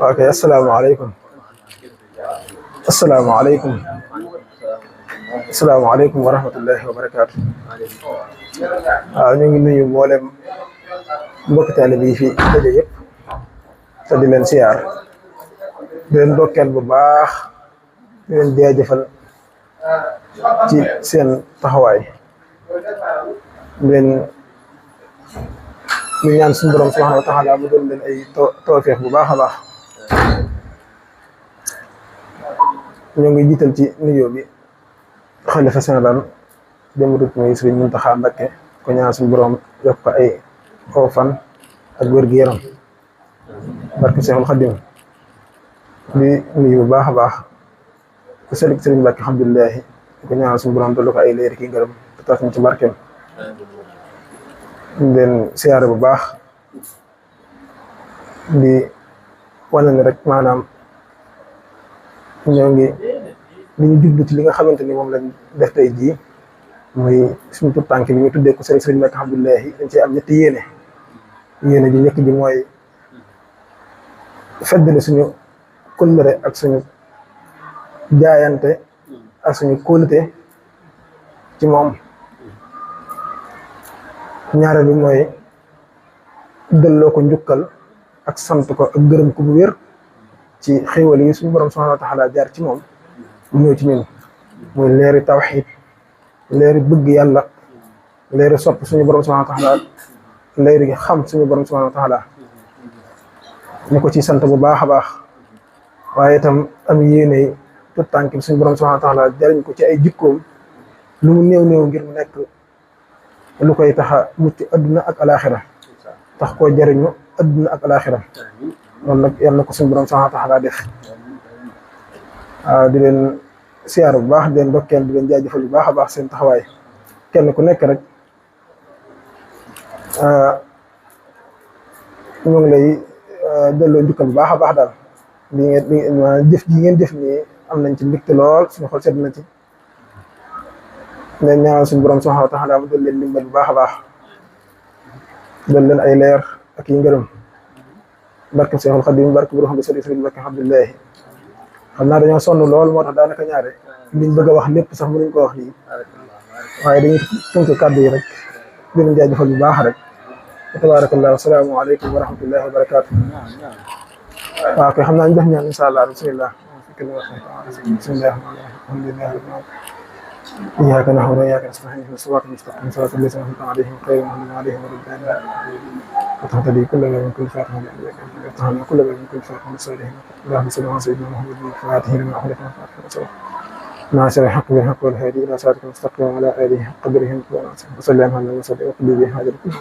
ok asalaamaaleykum asalaamaaleykum asalaamaaleykum wa rahmatullahi wa barakaatu. waaw ñu ngi nuyu mboolem mbokki taalibe yi fi daje yëpp te di leen siyaar di leen dokkeel bu baax di leen jaajëfal ci seen taxawaay di leen ñu ñaan suñu borom subhanahu wa taala mu doon leen ay tawfeex bu baax a baax. ñoo ngi jiital ci nuyoo bi xalifa général des mourides muy Sëriñ Muntaxa Mbakke ko ñaan suñu borom yokk ko ay fan ak wér-gu-yaram barke Seexul Xadim di nuyu bu baax a baax ku sëriñ Sëriñ Mbakke alhamdulilahi ko ñaan suñu borom dolli ko ay leer ki ngërëm te tax ñu ci barkeem ñu leen siyaare bu baax di wane ne rek maanaam ñoo ngi li ñu jublu ci li nga xamante ni moom lañ def tey jii muy suñu tur tànk bi ñu tuddee ko Sëriñ Mbakke alhamdulilahi dañ cee am ñetti yéene ji njëkk ji mooy feddali suñu kóllëre ak suñu jaayante ak suñu kóolute ci moom. ñaareel bi mooy delloo ko njukkal ak sant ko ak gërëm ko bu wér ci xéwal yi suñu borom subhanahu wa taala jaar ci moom mu ñëw ci ñun muy leeri tawxiid leeri bëgg yàlla leeri sopp suñu borom subhanahu wa taala leeri xam suñu borom subhanahu wa taala ñu ko ci sant bu baax a baax waaye itam am yéene tout tànk bi suñu borom subhanahu wa taala jariñ ko ci ay jikkoom lu mu néew ngir mu nekk lu koy taxa mucc adduna ak alaxira tax koo jariñu adduna ak alaxira loolu nag yàlla na ko suñu borom subhanahu wa taala def. waaw di leen siyaar bu baax di leen dokkeel di leen jaajëfal bu baax a baax seen taxawaay kenn ku nekk rek ñoo ngi lay delloo njukkal bu baax a baax daal jëf ji ngeen jëf nii am nañ ci mbégte lool suñu xol sedd na ci. leen ñaanal suñu borom subhanahu wa taala mu doon leen dimbal bu baax a baax doon leen ay leer ak yi ngërëm barke Seexul Xadim barke bu xam Sëriñ Mbakke alhamdulilahi xam naa dañoo sonn lool moo tax daanaka ñaare liñ bëgg a wax lépp sax mënuñ ko wax nii waaye dañuy tënk kàddu yi rek di leen jaajëfal bu baax rek tabaarakallah asalaamaaleykum wa rahmatullahi wa barakaatu. waaw kay xam naa ñu def ñaan incha allah bismillah bismillah alhamdulilah إياك نعبد وإياك نستعين اهدنا الصراط المستقيم صراط الذين أنعمت عليهم غير المغضوب عليهم ولا الضالين وتهتدي كل من كل فاتح وتهنا كل من كل فاتح وصالحين اللهم صل على سيدنا محمد الفاتح لما أغلق ناصر الحق بالحق والهادي إلى صراطك المستقيم وعلى آله حق قدره وصلى الله عليه وسلم وقل به هذا الكل.